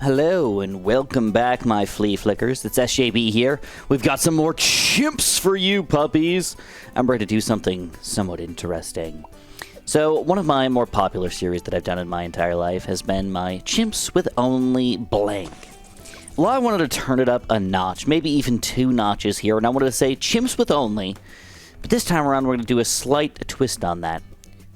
Hello and welcome back, my flea flickers. It's SJB here. We've got some more chimps for you, puppies. I'm ready to do something somewhat interesting. So, one of my more popular series that I've done in my entire life has been my chimps with only blank. Well, I wanted to turn it up a notch, maybe even 2 notches here, and I wanted to say chimps with only, but this time around we're going to do a slight twist on that.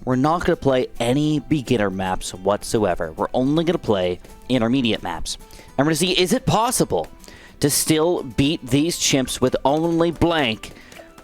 We're not going to play any beginner maps whatsoever. We're only going to play intermediate maps. And we're going to see, is it possible to still beat these chimps with only blank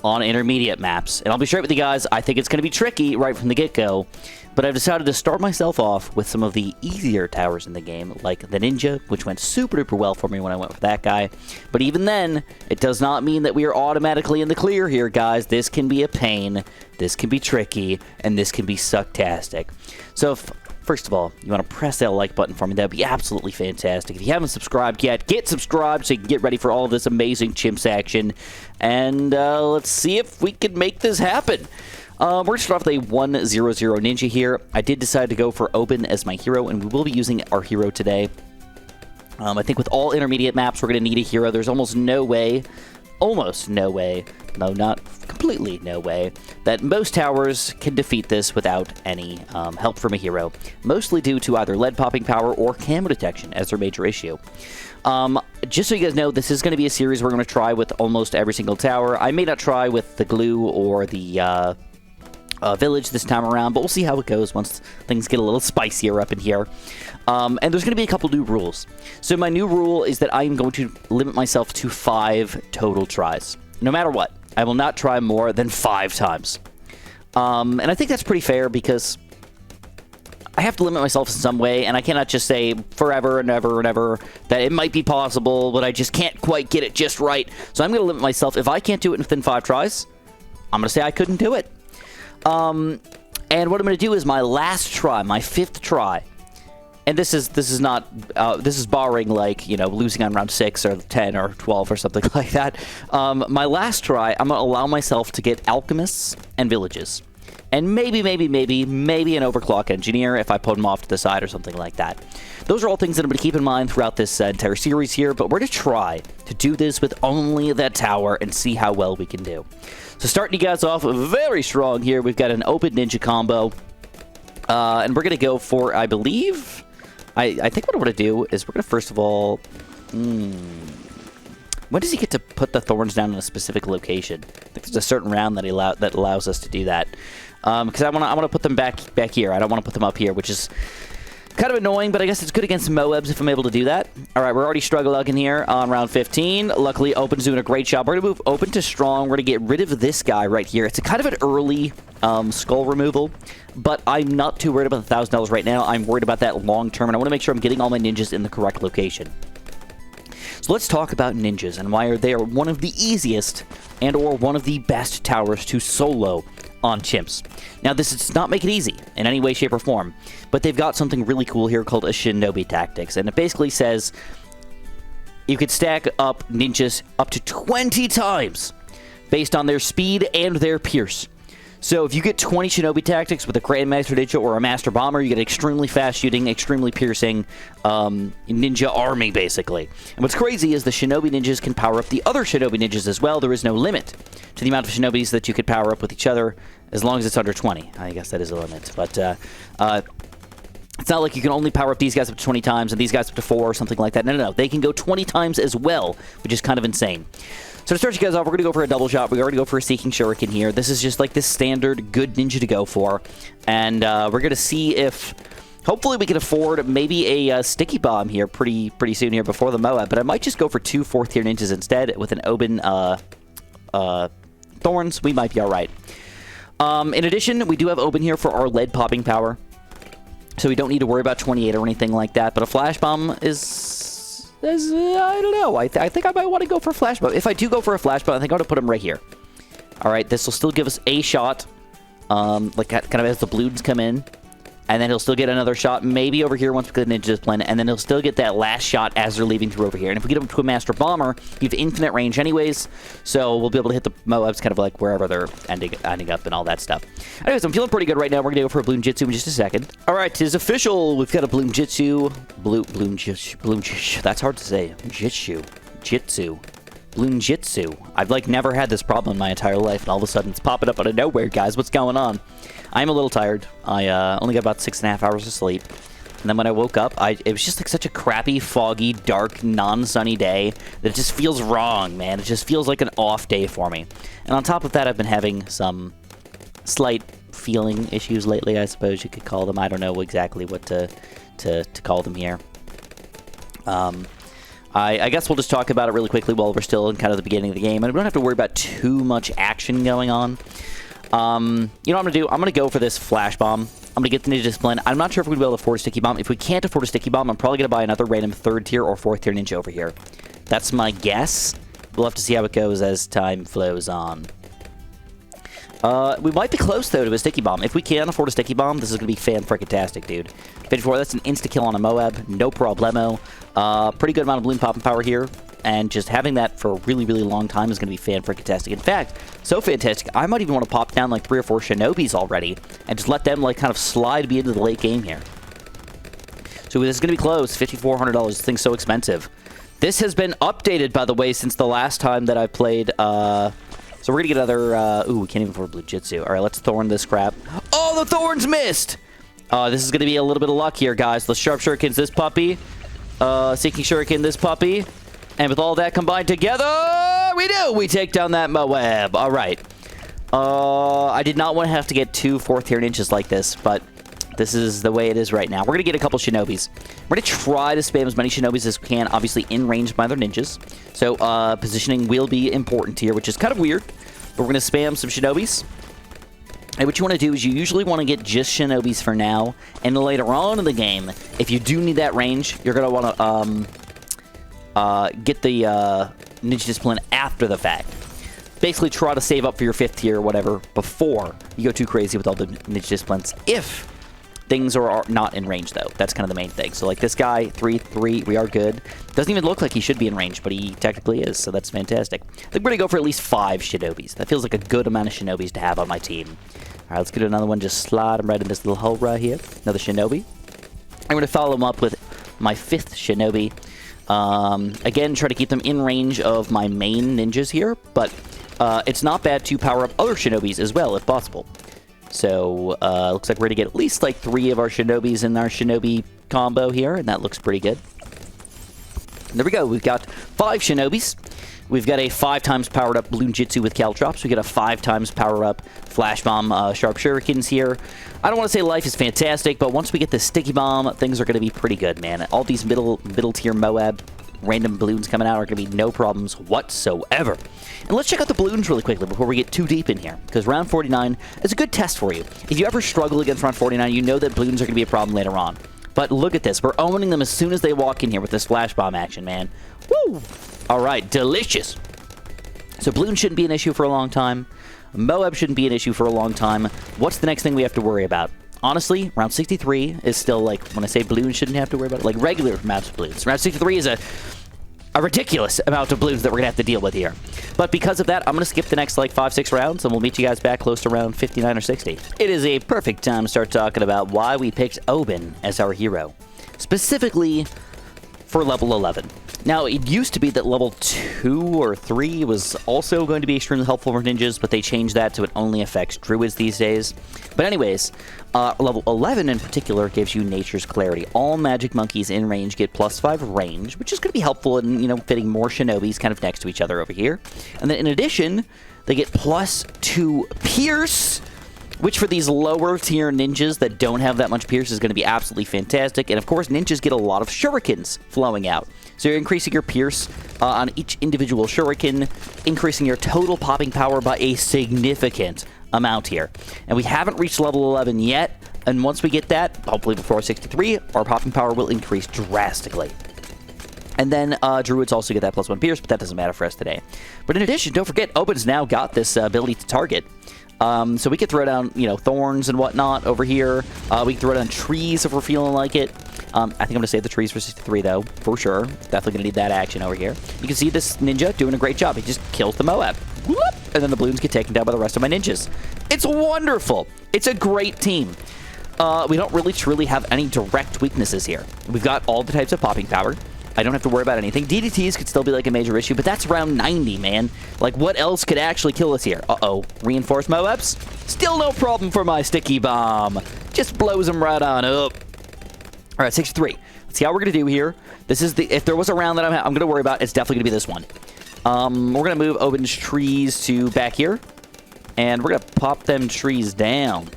on intermediate maps? And I'll be straight with you guys, I think it's going to be tricky right from the get-go, but I've decided to start myself off with some of the easier towers in the game, like the Ninja, which went super duper well for me when I went with that guy. But even then, it does not mean that we are automatically in the clear here, guys. This can be a pain, this can be tricky, and this can be sucktastic. So if, first of all, you want to press that like button for me, that would be absolutely fantastic. If you haven't subscribed yet, get subscribed so you can get ready for all of this amazing chimps action. And let's see if we can make this happen. We're going to start off with a 1-0-0 Ninja here. I did decide to go for Obin as my hero, and we will be using our hero today. I think with all intermediate maps, we're going to need a hero. There's almost no way, no, not completely no way, that most towers can defeat this without any help from a hero, mostly due to either lead popping power or camo detection as their major issue. Just so you guys know, this is going to be a series we're going to try with almost every single tower. I may not try with the glue or the village this time around, but we'll see how it goes once things get a little spicier up in here. And there's going to be a couple new rules. So my new rule is that I am going to limit myself to 5 total tries. No matter what, I will not try more than 5 times. And I think that's pretty fair because I have to limit myself in some way, and I cannot just say forever and ever and ever that it might be possible, but I just can't quite get it just right. So I'm going to limit myself. If I can't do it within 5 tries, I'm going to say I couldn't do it. And what I'm going to do is my last try, my 5th try, and this is not, this is barring, like, you know, losing on round 6 or 10 or 12 or something like that. My last try, I'm going to allow myself to get alchemists and villages. And maybe an overclock engineer if I put them off to the side or something like that. Those are all things that I'm going to keep in mind throughout this entire series here, but we're going to try to do this with only that tower and see how well we can do. So starting you guys off very strong here, we've got an open ninja combo. And we're going to go for, I believe, I think what I want to do is we're going to first of all, when does he get to put the thorns down in a specific location? I think there's a certain round that allows us to do that. Because I want to put them back here. I don't want to put them up here, which is kind of annoying, but I guess it's good against Moabs if I'm able to do that. All right, we're already struggling here on round 15. Luckily, Open's doing a great job. We're going to move Open to strong. We're going to get rid of this guy right here. It's a kind of an early skull removal, but I'm not too worried about the $1,000 right now. I'm worried about that long term, and I want to make sure I'm getting all my ninjas in the correct location. So let's talk about ninjas and why they are one of the easiest and or one of the best towers to solo on chimps. Now, this does not make it easy in any way, shape, or form, but they've got something really cool here called a shinobi tactics, and it basically says you could stack up ninjas up to 20 times based on their speed and their pierce. So if you get 20 shinobi tactics with a Grandmaster Ninja or a Master Bomber, you get extremely fast shooting, extremely piercing ninja army, basically. And what's crazy is the shinobi ninjas can power up the other shinobi ninjas as well. There is no limit to the amount of shinobis that you could power up with each other, as long as it's under 20. I guess that is a limit. But it's not like you can only power up these guys up to 20 times and these guys up to 4 or something like that. No. They can go 20 times as well, which is kind of insane. So to start you guys off, we're going to go for a double shot. We already go for a Seeking Shuriken here. This is just like this standard good ninja to go for. And we're going to see if, hopefully we can afford maybe a Sticky Bomb here pretty soon here before the Moab. But I might just go for 2 4th-tier ninjas instead with an Obin Thorns. We might be all right. In addition, we do have Obin here for our lead popping power. So we don't need to worry about 28 or anything like that. But a Flash Bomb is I don't know. I think I might want to go for a Flash Bomb. If I do go for a Flash Bomb, I think I'm going to put him right here. All right, this will still give us a shot, like kind of as the Bloons come in. And then he'll still get another shot, maybe over here once we get the Ninja Discipline, and then he'll still get that last shot as they're leaving through over here. And if we get him to a Master Bomber, you have infinite range anyways, so we'll be able to hit the Moabs kind of like wherever they're ending up and all that stuff. Anyways, I'm feeling pretty good right now. We're going to go for a Bloon Jitsu in just a second. All right, it is official. We've got a Bloon Jitsu. Bloon Jitsu. That's hard to say. Jitsu. Bloon Jitsu. I've like never had this problem in my entire life, and all of a sudden it's popping up out of nowhere, guys. What's going on? I'm a little tired. I only got about 6.5 hours of sleep. And then when I woke up, it was just like such a crappy, foggy, dark, non-sunny day that it just feels wrong, man. It just feels like an off day for me. And on top of that, I've been having some slight feeling issues lately, I suppose you could call them. I don't know exactly what to call them here. I guess we'll just talk about it really quickly while we're still in kind of the beginning of the game. And we don't have to worry about too much action going on. You know what I'm going to do? I'm going to go for this Flash Bomb. I'm going to get the Ninja Discipline. I'm not sure if we're going to be able to afford a Sticky Bomb. If we can't afford a Sticky Bomb, I'm probably going to buy another random 3rd tier or 4th tier Ninja over here. That's my guess. We'll have to see how it goes as time flows on. We might be close, though, to a Sticky Bomb. If we can afford a Sticky Bomb, this is going to be fan-frickin-tastic, dude. 54, that's an insta-kill on a Moab. No problemo. Pretty good amount of balloon popping power here. And just having that for a really, really long time is going to be fan-frickin-tastic. In fact, so fantastic, I might even want to pop down like 3 or 4 Shinobis already and just let them like kind of slide me into the late game here. So this is going to be close. $5,400. This thing's so expensive. This has been updated, by the way, since the last time that I played. So we're going to get another... ooh, we can't even afford Blue Jitsu. All right, let's thorn this crap. Oh, the thorns missed! This is going to be a little bit of luck here, guys. Let's Sharp Shurikens this puppy. Seeking Shuriken this puppy. And with all that combined together, we take down that Moab. All right. I did not want to have to get 2 4th-tier ninjas like this, but this is the way it is right now. We're going to get a couple Shinobis. We're going to try to spam as many Shinobis as we can, obviously in range by their ninjas. So positioning will be important here, which is kind of weird. But we're going to spam some Shinobis. And what you want to do is you usually want to get just Shinobis for now. And later on in the game, if you do need that range, you're going to want to... get the Ninja Discipline after the fact. Basically, try to save up for your 5th tier or whatever before you go too crazy with all the Ninja Disciplines. If things are not in range, though. That's kind of the main thing. So, like this guy, 3-3, we are good. Doesn't even look like he should be in range, but he technically is, so that's fantastic. I think we're going to go for at least 5 Shinobis. That feels like a good amount of Shinobis to have on my team. All right, let's get another one. Just slide him right in this little hole right here. Another Shinobi. I'm going to follow him up with my 5th Shinobi. Again, try to keep them in range of my main ninjas here, but it's not bad to power up other Shinobis as well, if possible. So, looks like we're going to get at least like 3 of our Shinobis in our Shinobi combo here, and that looks pretty good. There we go. We've got 5 Shinobis. We've got a 5 times powered up Bloon Jitsu with Caltrops. We got a 5 times power up Flash Bomb Sharp Shurikens here. I don't want to say life is fantastic, but once we get the Sticky Bomb, things are going to be pretty good, man. All these middle tier Moab random balloons coming out are going to be no problems whatsoever. And let's check out the balloons really quickly before we get too deep in here, because round 49 is a good test for you. If you ever struggle against round 49, you know that balloons are going to be a problem later on. But look at this. We're owning them as soon as they walk in here with this Flash Bomb action, man. Woo! All right, delicious. So balloon shouldn't be an issue for a long time. Moab shouldn't be an issue for a long time. What's the next thing we have to worry about? Honestly, round 63 is still like, when I say balloons shouldn't have to worry about it, like regular amounts of balloons. Round 63 is a ridiculous amount of balloons that we're going to have to deal with here. But because of that, I'm going to skip the next like 5-6 rounds, and we'll meet you guys back close to round 59 or 60. It is a perfect time to start talking about why we picked Obin as our hero. Specifically for level 11. Now, it used to be that level 2 or 3 was also going to be extremely helpful for ninjas, but they changed that so it only affects druids these days. But anyways, level 11 in particular gives you Nature's Clarity. All magic monkeys in range get +5 range, which is going to be helpful in, you know, fitting more Shinobis kind of next to each other over here. And then in addition, they get +2 Pierce, which for these lower tier ninjas that don't have that much Pierce is going to be absolutely fantastic. And of course, ninjas get a lot of shurikens flowing out. So you're increasing your Pierce on each individual shuriken, increasing your total popping power by a significant amount here. And we haven't reached level 11 yet. And once we get that, hopefully before 63, our popping power will increase drastically. And then druids also get that +1 Pierce, but that doesn't matter for us today. But in addition, don't forget, Obin's now got this ability to target. So we could throw down, you know, thorns and whatnot over here. We can throw down trees if we're feeling like it. I think I'm going to save the trees for 63, though, for sure. Definitely going to need that action over here. You can see this ninja doing a great job. He just kills the Moab. Whoop! And then the Bloons get taken down by the rest of my ninjas. It's wonderful. It's a great team. We don't really truly have any direct weaknesses here. We've got all the types of popping power. I don't have to worry about anything. DDTs could still be like a major issue, but that's around 90, man. Like, what else could actually kill us here? Uh-oh. Reinforced Moabs? Still no problem for my sticky bomb. Just blows them right on up. All right, 63. Let's see how we're going to do here. This is the... If there was a round that I'm going to worry about, it's definitely going to be this one. We're going to move Obin's trees to back here. And we're going to pop them trees down.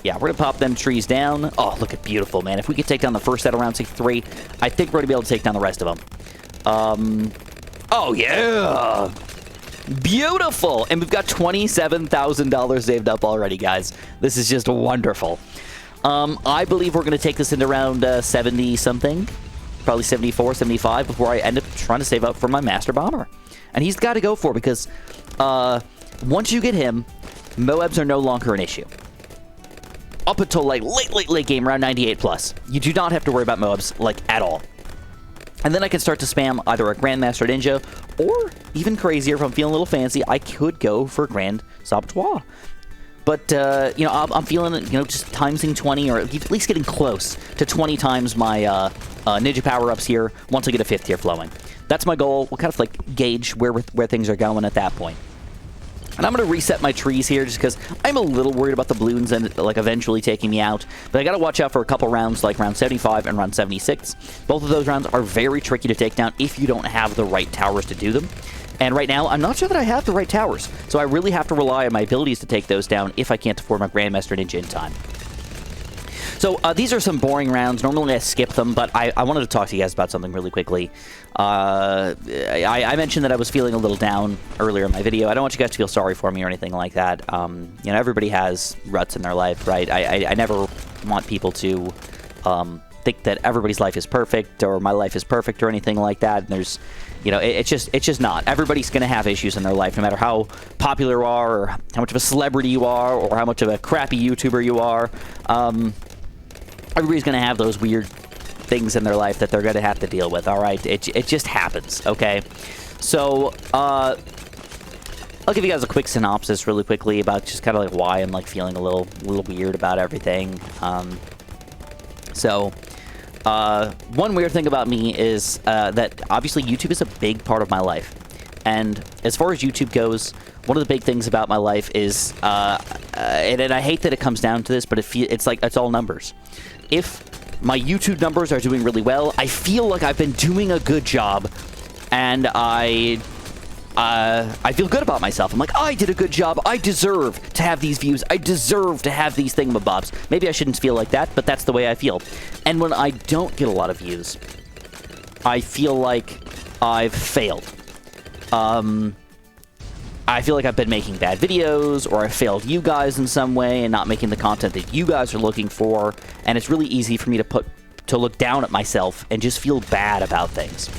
Yeah, we're going to pop them trees down. Oh, look at beautiful, man. If we could take down the first set around 63, I think we're going to be able to take down the rest of them. Oh, yeah. Beautiful. And we've got $27,000 saved up already, guys. This is just wonderful. I believe we're going to take this into around 70-something. Probably 74, 75 before I end up trying to save up for my Master Bomber. And he's got to go for it because once you get him, Moabs are no longer an issue. Up until like late game, around 98 plus. You do not have to worry about Moabs like at all. And then I can start to spam either a Grandmaster Ninja or even crazier if I'm feeling a little fancy, I could go for Grand Saboteur. But, you know, I'm feeling, you know, just timesing 20 or at least getting close to 20 times my ninja power-ups here once I get a 5th tier flowing. That's my goal. We'll kind of like gauge where things are going at that point. And I'm going to reset my trees here just because I'm a little worried about the Bloons and like eventually taking me out. But I got to watch out for a couple rounds like round 75 and round 76. Both of those rounds are very tricky to take down if you don't have the right towers to do them. And right now, I'm not sure that I have the right towers. So I really have to rely on my abilities to take those down if I can't afford my Grandmaster Ninja in time. So these are some boring rounds. Normally I skip them, but I wanted to talk to you guys about something really quickly. I mentioned that I was feeling a little down earlier in my video. I don't want you guys to feel sorry for me or anything like that. You know, everybody has ruts in their life, right? I never want people to think that everybody's life is perfect or my life is perfect or anything like that. And there's, you know, it's just not. Everybody's going to have issues in their life, no matter how popular you are or how much of a celebrity you are or how much of a crappy YouTuber you are. Everybody's going to have those weird things in their life that they're going to have to deal with, all right? It just happens, okay? So, I'll give you guys a quick synopsis really quickly about just kind of like why I'm like feeling a little weird about everything. One weird thing about me is that obviously YouTube is a big part of my life. And as far as YouTube goes, one of the big things about my life is, and I hate that it comes down to this, but it's like, it's all numbers. If my YouTube numbers are doing really well, I feel like I've been doing a good job, and I feel good about myself. I'm like, I did a good job. I deserve to have these views. I deserve to have these thingamabobs. Maybe I shouldn't feel like that, but that's the way I feel. And when I don't get a lot of views, I feel like I've failed. I feel like I've been making bad videos, or I failed you guys in some way and not making the content that you guys are looking for, and it's really easy for me to look down at myself and just feel bad about things.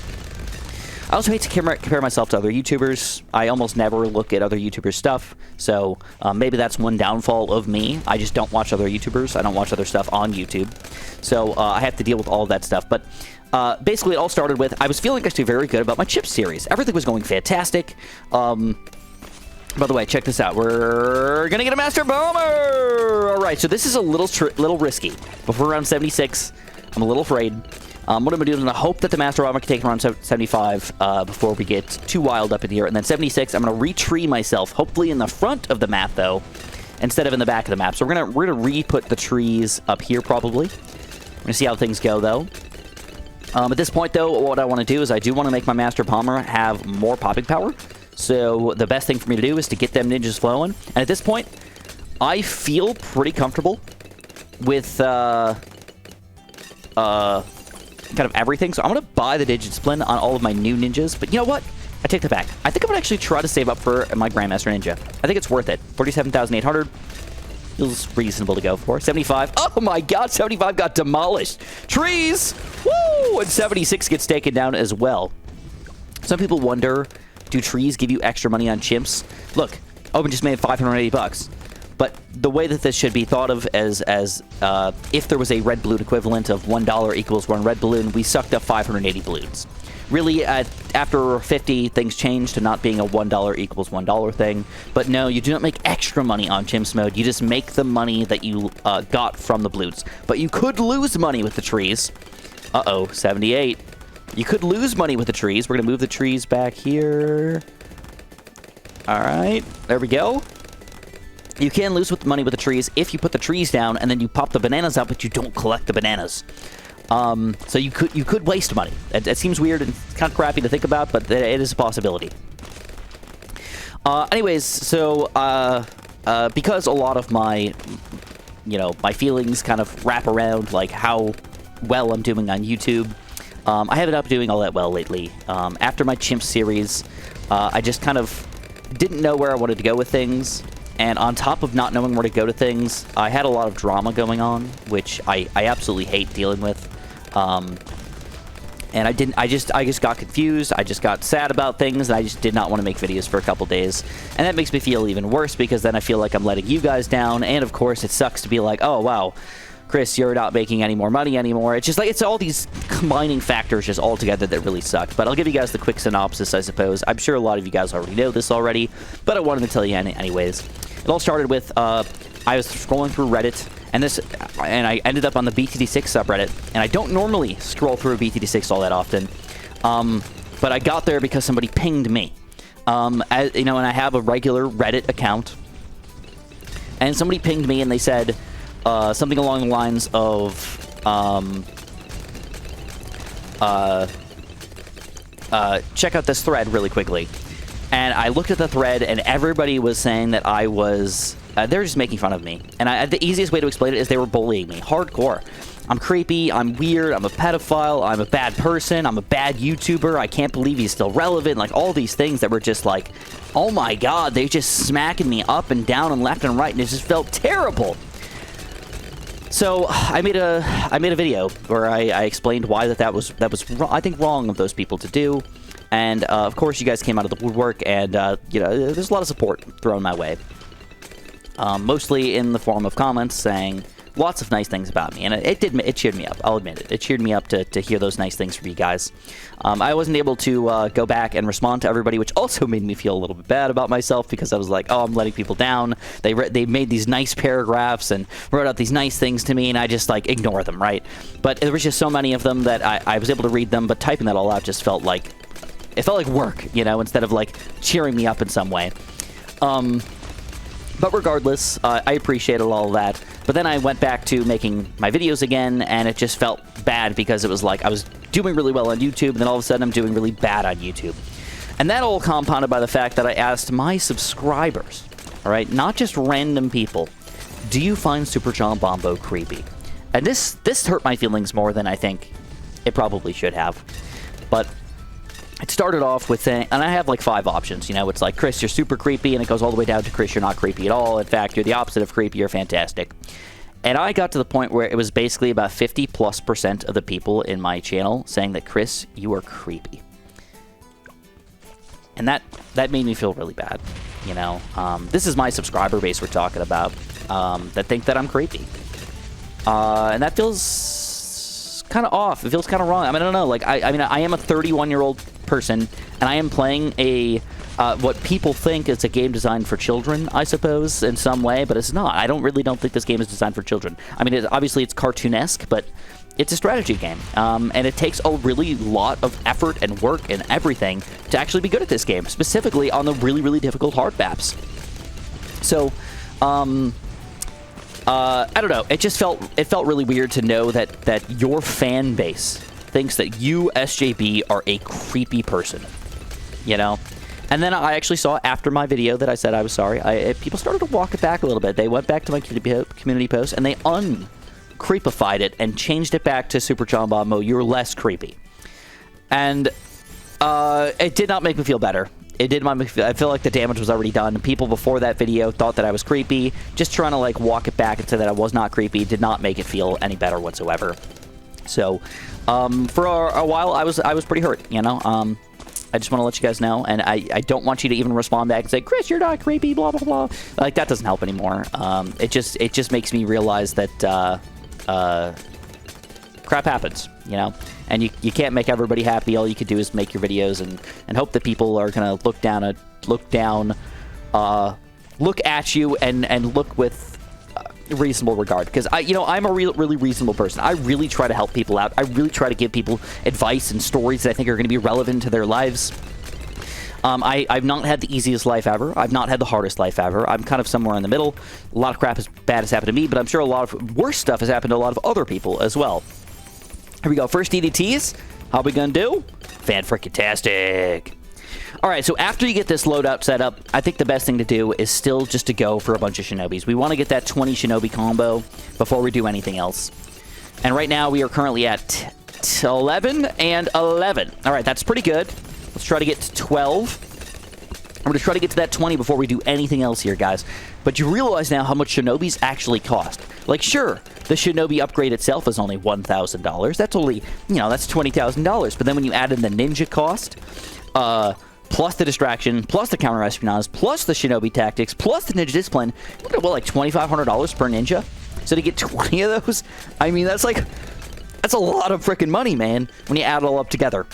I also hate to compare myself to other YouTubers. I almost never look at other YouTubers' stuff, so maybe that's one downfall of me. I just don't watch other YouTubers. I don't watch other stuff on YouTube, so I have to deal with all of that stuff. But basically, it all started with I was feeling actually very good about my CHIMPS series. Everything was going fantastic. By the way, check this out. We're going to get a Master Bomber! All right, so this is a little risky. Before round 76, I'm a little afraid. What I'm going to do is I'm going to hope that the Master Bomber can take around 75 before we get too wild up in here. And then 76, I'm going to re-tree myself, hopefully in the front of the map, though, instead of in the back of the map. So we're going to re-put the trees up here, probably. We're going to see how things go, though. At this point, though, what I want to do is I do want to make my Master Bomber have more popping power. So the best thing for me to do is to get them ninjas flowing. And at this point, I feel pretty comfortable with kind of everything. So I'm going to buy the Digit Splin on all of my new ninjas. But you know what? I take that back. I think I'm going to actually try to save up for my Grandmaster Ninja. I think it's worth it. 47,800 feels reasonable to go for. 75. Oh my god, 75 got demolished. Trees! Woo! And 76 gets taken down as well. Some people wonder, do trees give you extra money on chimps? Look, Obin just made 580 bucks. But the way that this should be thought of as if there was a red balloon equivalent of $1 equals 1 red balloon, we sucked up 580 balloons. Really, after 50, things changed to not being a $1 equals $1 thing. But no, you do not make extra money on Chimps mode. You just make the money that you got from the balloons. But you could lose money with the trees. Uh-oh, 78. You could lose money with the trees. We're going to move the trees back here. All right, there we go. You can lose money with the trees if you put the trees down and then you pop the bananas out, but you don't collect the bananas. So you could waste money. It seems weird and kind of crappy to think about, but it is a possibility. Anyways, so because a lot of my, my feelings kind of wrap around like how well I'm doing on YouTube, I haven't been doing all that well lately. After my Chimps series, I just kind of didn't know where I wanted to go with things. And on top of not knowing where to go to things, I had a lot of drama going on, which I absolutely hate dealing with. And I just got confused. I just got sad about things, and I just did not want to make videos for a couple days. And that makes me feel even worse because then I feel like I'm letting you guys down. And of course, it sucks to be like, oh wow, Chris, you're not making any more money anymore. It's just like, it's all these combining factors just all together that really suck. But I'll give you guys the quick synopsis, I suppose. I'm sure a lot of you guys already know this already, but I wanted to tell you anyways. It all started with, I was scrolling through Reddit, and I ended up on the BTD6 subreddit, and I don't normally scroll through BTD6 all that often, but I got there because somebody pinged me. And I have a regular Reddit account, and somebody pinged me, and they said something along the lines of, check out this thread really quickly. And I looked at the thread, and everybody was saying that I was... they're just making fun of me. And the easiest way to explain it is they were bullying me. Hardcore. I'm creepy, I'm weird, I'm a pedophile, I'm a bad person, I'm a bad YouTuber, I can't believe he's still relevant. Like, all these things that were just like, oh my god, they just smacking me up and down and left and right, and it just felt terrible. So I made a video where I explained why that was I think wrong of those people to do. And, of course, you guys came out of the woodwork, and, there's a lot of support thrown my way. Mostly in the form of comments saying lots of nice things about me. And it cheered me up, I'll admit it. It cheered me up to hear those nice things from you guys. I wasn't able to go back and respond to everybody, which also made me feel a little bit bad about myself, because I was like, oh, I'm letting people down. They made these nice paragraphs and wrote out these nice things to me, and I just, like, ignore them, right? But there was just so many of them that I was able to read them, but typing that all out just felt like... It felt like work, instead of, like, cheering me up in some way. But regardless, I appreciated all of that. But then I went back to making my videos again, and it just felt bad because it was like I was doing really well on YouTube, and then all of a sudden I'm doing really bad on YouTube. And that all compounded by the fact that I asked my subscribers, all right, not just random people, do you find Super John Bombo creepy? And this hurt my feelings more than I think it probably should have. But... it started off with saying, and I have like 5 options, it's like, Chris, you're super creepy, and it goes all the way down to Chris, you're not creepy at all. In fact, you're the opposite of creepy, you're fantastic. And I got to the point where it was basically about 50+% of the people in my channel saying that, Chris, you are creepy. And that made me feel really bad, This is my subscriber base we're talking about, that think that I'm creepy. And that feels kind of off. It feels kind of wrong. I don't know. Like, I am a 31-year-old person, and I am playing a what people think is a game designed for children, I suppose, in some way, but it's not. I don't think this game is designed for children. I mean, obviously it's cartoonesque, but it's a strategy game, and it takes a really lot of effort and work and everything to actually be good at this game, specifically on the really, really difficult hard maps. So, I don't know. It felt really weird to know that your fan base thinks that you, SJB, are a creepy person, And then I actually saw after my video that I said I was sorry, people started to walk it back a little bit. They went back to my community post, and they uncreepified it and changed it back to Super John Bombo, you're less creepy. And it did not make me feel better. It did make me feel, I feel like the damage was already done. People before that video thought that I was creepy. Just trying to, like, walk it back and say that I was not creepy did not make it feel any better whatsoever. So, for a while, I was pretty hurt, I I just want to let you guys know, and I don't want you to even respond back and say, Chris, you're not creepy, blah, blah, blah. Like, that doesn't help anymore. It just makes me realize that crap happens, you know? And you can't make everybody happy. All you could do is make your videos and hope that people are going to look at you and look with reasonable regard, because I'm a really reasonable person. I really try to help people out. I really try to give people advice and stories that I think are going to be relevant to their lives. I've not had the easiest life ever. I've not had the hardest life ever. I'm kind of somewhere in the middle. A lot of crap as bad has happened to me, but I'm sure a lot of worse stuff has happened to a lot of other people as well. Here we go. First DDTs. How we gonna do? Fan-frickin-tastic. Alright, so after you get this loadout set up, I think the best thing to do is still just to go for a bunch of Shinobis. We want to get that 20 Shinobi combo before we do anything else. And right now, we are currently at 11 and 11. Alright, that's pretty good. Let's try to get to 12. We're going to try to get to that 20 before we do anything else here, guys. But you realize now how much Shinobis actually cost. Like, sure, the Shinobi upgrade itself is only $1,000. That's only, that's $20,000. But then when you add in the ninja cost, plus the distraction, plus the counter-espionage, plus the Shinobi tactics, plus the ninja discipline, look at, what, like $2,500 per ninja? So to get 20 of those, I mean, that's a lot of freaking money, man, when you add it all up together.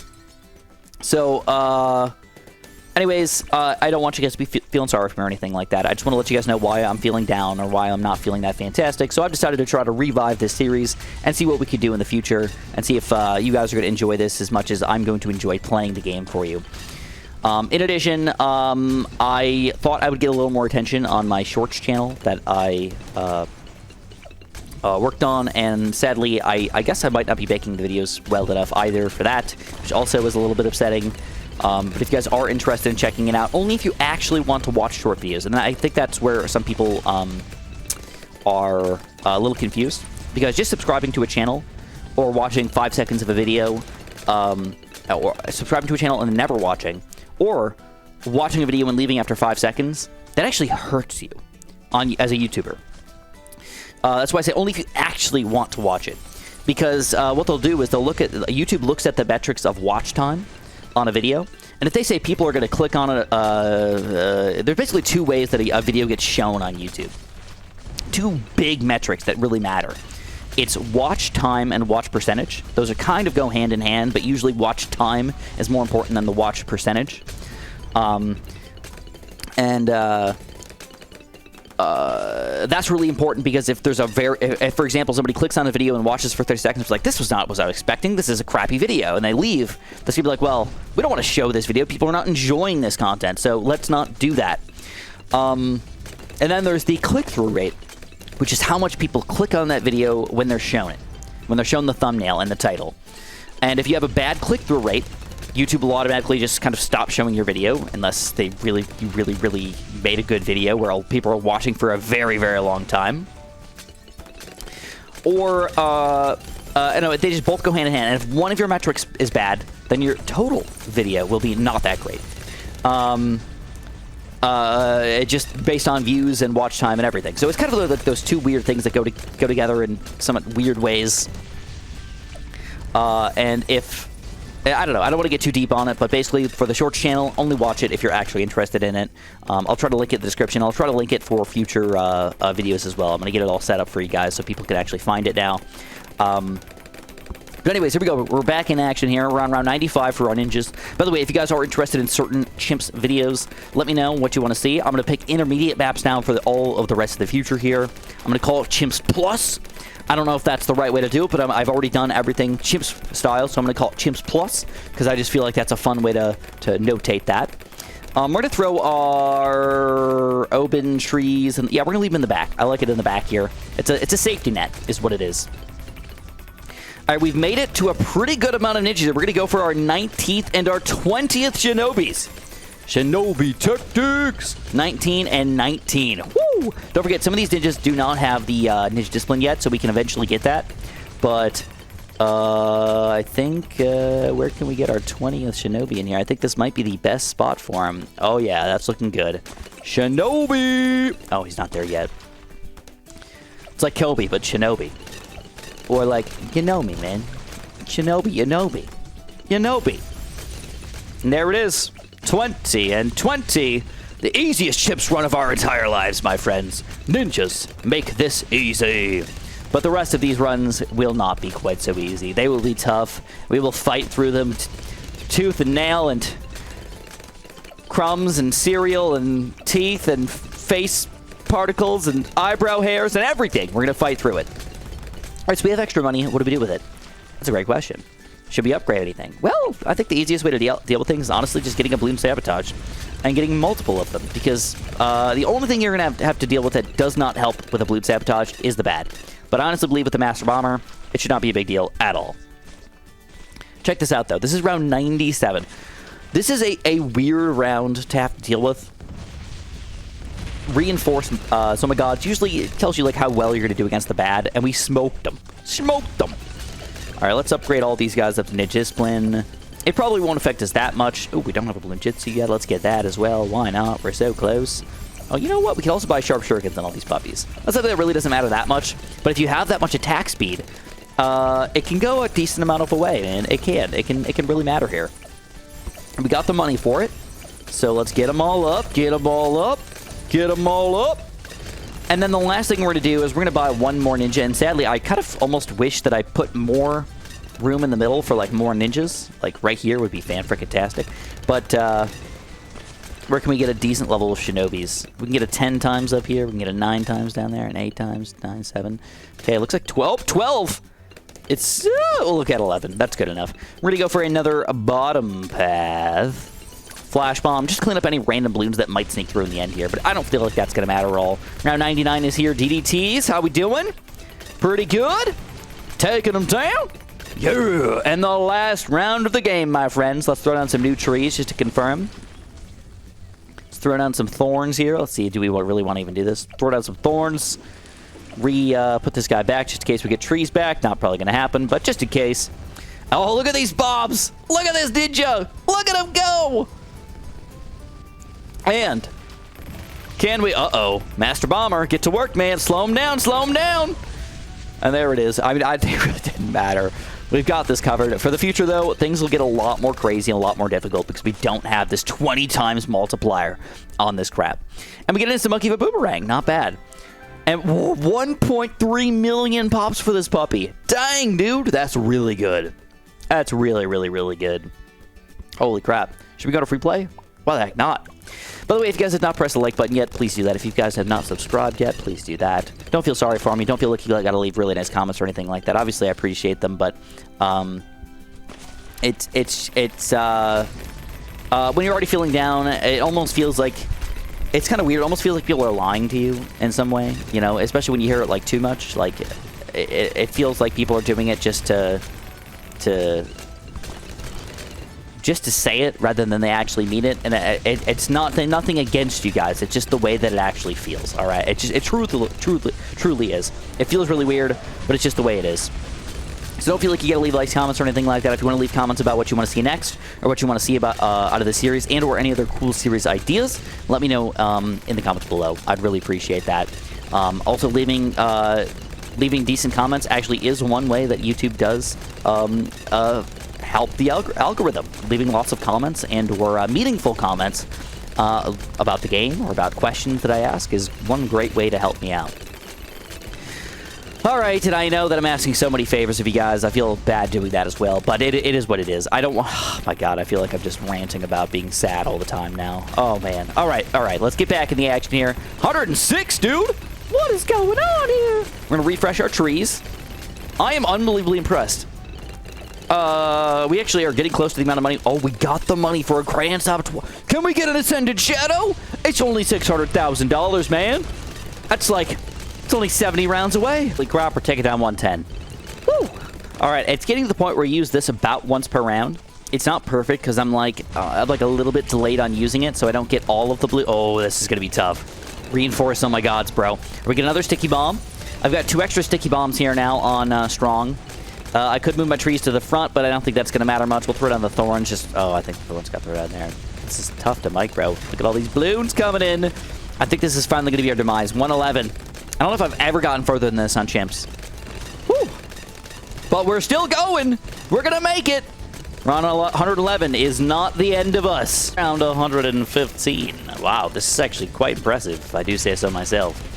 So, anyways, I don't want you guys to be feeling sorry for me or anything like that. I just want to let you guys know why I'm feeling down or why I'm not feeling that fantastic. So I've decided to try to revive this series and see what we could do in the future and see if you guys are going to enjoy this as much as I'm going to enjoy playing the game for you. In addition, I thought I would get a little more attention on my shorts channel that I worked on, and sadly, I guess I might not be making the videos well enough either for that, which also is a little bit upsetting. But if you guys are interested in checking it out, only if you actually want to watch short videos, and I think that's where some people are a little confused, because just subscribing to a channel or watching 5 seconds of a video, or subscribing to a channel and then never watching, or watching a video and leaving after 5 seconds, that actually hurts you as a YouTuber. That's why I say only if you actually want to watch it. Because what they'll do is YouTube looks at the metrics of watch time on a video, and if they say people are going to click on it, there's basically 2 ways that a video gets shown on YouTube. 2 big metrics that really matter. It's watch time and watch percentage. Those are kind of go hand in hand, but usually watch time is more important than the watch percentage. That's really important, because if there's if, for example, somebody clicks on the video and watches for 30 seconds, it's like, this was not what I was expecting, this is a crappy video, and they leave, they're gonna be like, well, we don't want to show this video, people are not enjoying this content, so let's not do that. And then there's the click-through rate, which is how much people click on that video when they're shown it, when they're shown the thumbnail and the title. And if you have a bad click-through rate, YouTube will automatically just kind of stop showing your video, unless you really made a good video where people are watching for a very, very long time. Or, no, they just both go hand in hand. And if one of your metrics is bad, then your total video will be not that great. Just based on views and watch time and everything. So it's kind of like those 2 weird things that go together in somewhat weird ways. And if... I don't know. I don't want to get too deep on it, but basically, for the Shorts channel, only watch it if you're actually interested in it. I'll try to link it in the description. I'll try to link it for future videos as well. I'm going to get it all set up for you guys so people can actually find it now. But anyways, here we go. We're back in action here. We're on round 95 for our ninjas. By the way, if you guys are interested in certain Chimps videos, let me know what you want to see. I'm going to pick intermediate maps now for all of the rest of the future here. I'm going to call it Chimps Plus. I don't know if that's the right way to do it, but I've already done everything Chimps style, so I'm going to call it Chimps Plus, because I just feel like that's a fun way to notate that. We're going to throw our Obin trees, and yeah, we're going to leave them in the back. I like it in the back here. It's a safety net, is what it is. All right, we've made it to a pretty good amount of ninjas. We're going to go for our 19th and our 20th Shinobis. Shinobi Tactics! 19 and 19. Woo! Don't forget, some of these ninjas do not have the ninja discipline yet, so we can eventually get that. But I think, where can we get our 20th Shinobi in here? I think this might be the best spot for him. Oh yeah, that's looking good. Shinobi! Oh, he's not there yet. It's like Kobe, but Shinobi. Or like, you know me, man. Shinobi, Yanobi. Yanobi. And there it is. 20 and 20. The easiest chips run of our entire lives, my friends. Ninjas make this easy. But the rest of these runs will not be quite so easy. They will be tough. We will fight through them tooth and nail and crumbs and cereal and teeth and face particles and eyebrow hairs and everything. We're going to fight through it. All right, so we have extra money. What do we do with it? That's a great question. Should we upgrade anything? Well, I think the easiest way to deal with things is honestly just getting a Bloons sabotage and getting multiple of them, because the only thing you're going to have to deal with that does not help with a Bloons sabotage is the bad. But I honestly believe with the Master Bomber, it should not be a big deal at all. Check this out, though. This is round 97. This is a weird round to have to deal with. Reinforced so my gods. Usually it tells you like how well you're going to do against the bad, and we smoked them. Smoked them. All right, let's upgrade all these guys up to Ninja Discipline. It probably won't affect us that much. Oh, we don't have a Bloon Jitsu yet. Let's get that as well. Why not? We're so close. Oh, you know what? We can also buy Sharp Shurikens on all these puppies. That's something that really doesn't matter that much. But if you have that much attack speed, it can go a decent amount of a way, man. It can really matter here. We got the money for it. So let's get them all up. Get them all up. Get them all up. And then the last thing we're going to do is we're going to buy one more ninja. And sadly, I kind of almost wish that I put more room in the middle for like more ninjas. Like right here would be fan-frickin-tastic. But where can we get a decent level of shinobis? We can get a 10 times up here. We can get a 9 times down there. An 8 times. 9, 7. Okay, it looks like 12. 12! It's... we'll look at 11. That's good enough. We're going to go for another bottom path. Flash Bomb. Just clean up any random balloons that might sneak through in the end here. But I don't feel like that's going to matter at all. Round 99 is here. DDTs. How we doing? Pretty good. Taking them down. Yeah. And the last round of the game, my friends. Let's throw down some new trees just to confirm. Let's throw down some thorns here. Let's see. Do we really want to even do this? Throw down some thorns. Put this guy back just in case we get trees back. Not probably going to happen, but just in case. Oh, look at these bombs. Look at this ninja. Look at him go. And can we... Uh-oh. Master Bomber, get to work, man. Slow him down. Slow him down. And there it is. I mean, I think it really didn't matter. We've got this covered. For the future, though, things will get a lot more crazy and a lot more difficult because we don't have this 20 times multiplier on this crap. And we get an instant monkey of a boomerang. Not bad. And 1.3 million pops for this puppy. Dang, dude. That's really good. That's really, really, really good. Holy crap. Should we go to free play? Why the heck not? By the way, if you guys have not pressed the like button yet, please do that. If you guys have not subscribed yet, please do that. Don't feel sorry for me. Don't feel like you got to leave really nice comments or anything like that. Obviously, I appreciate them, but when you're already feeling down, it almost feels like it's kind of weird. It almost feels like people are lying to you in some way, you know, especially when you hear it like too much. Like it feels like people are doing it just to say it rather than they actually mean it, and it's nothing against you guys. It's just the way that it actually feels. All right, it truly is. It feels really weird, but it's just the way it is. So don't feel like you gotta leave likes, comments, or anything like that. If you want to leave comments about what you want to see next, or what you want to see about out of the series, and or any other cool series ideas, let me know in the comments below. I'd really appreciate that. Also, leaving decent comments actually is one way that YouTube does help the algorithm. Leaving lots of comments and or meaningful comments about the game or about questions that I ask is one great way to help me out. All right, and I know that I'm asking so many favors of you guys. I feel bad doing that as well, but it is what it is. I don't want... Oh my god, I feel like I'm just ranting about being sad all the time now. Oh, man. All right, let's get back in the action here. 106, dude! What is going on here? We're going to refresh our trees. I am unbelievably impressed. We actually are getting close to the amount of money. Oh, we got the money for a grand saboteur. Can we get an Ascended Shadow? It's only $600,000, man. That's like... It's only 70 rounds away. Holy crap, we're taking down 110. Woo! All right, it's getting to the point where I use this about once per round. It's not perfect because I'm like a little bit delayed on using it, so I don't get all of the blue. Oh, this is going to be tough. Reinforce, oh my gods, bro. We get another sticky bomb. I've got 2 extra sticky bombs here now on strong. I could move my trees to the front, but I don't think that's going to matter much. We'll throw down the thorns. Oh, I think the thorns got thrown down there. This is tough to mic, bro. Look at all these balloons coming in. I think this is finally going to be our demise. 111. I don't know if I've ever gotten further than this on Chimps. Woo! But we're still going. We're going to make it. Round 111 is not the end of us. Round 115. Wow, this is actually quite impressive, if I do say so myself.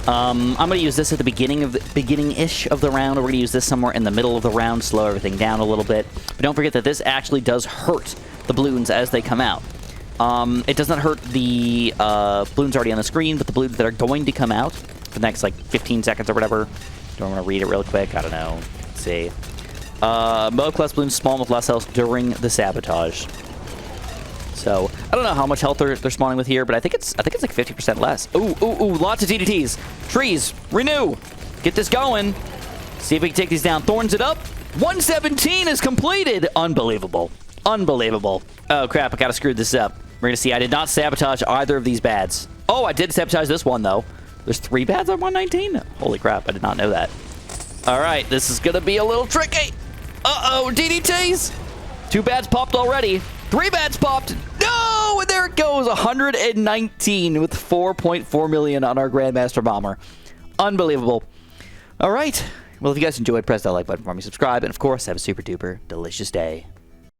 I'm going to use this at the beginning-ish of the round, or we're going to use this somewhere in the middle of the round, slow everything down a little bit. But don't forget that this actually does hurt the balloons as they come out. It does not hurt the balloons already on the screen, but the balloons that are going to come out for the next, like, 15 seconds or whatever. Do I want to read it real quick? I don't know. Let's see. Mode class balloons spawn with less health during the sabotage. So I don't know how much health they're spawning with here, but I think it's like 50% less. Ooh, lots of TDTs. Trees, renew. Get this going. See if we can take these down. Thorns it up. 117 is completed. Unbelievable. Unbelievable. Oh crap, I kind of screwed this up. We're gonna see I did not sabotage either of these bads. Oh, I did sabotage this one though. There's 3 bads on 119? Holy crap, I did not know that. All right, this is gonna be a little tricky. Uh-oh, DDTs. 2 bads popped already. 3 bads popped. No, and there it goes. 119 with 4.4 million on our Grandmaster Bomber. Unbelievable. All right. Well, if you guys enjoyed, press that like button for me, subscribe, and of course, have a super duper delicious day.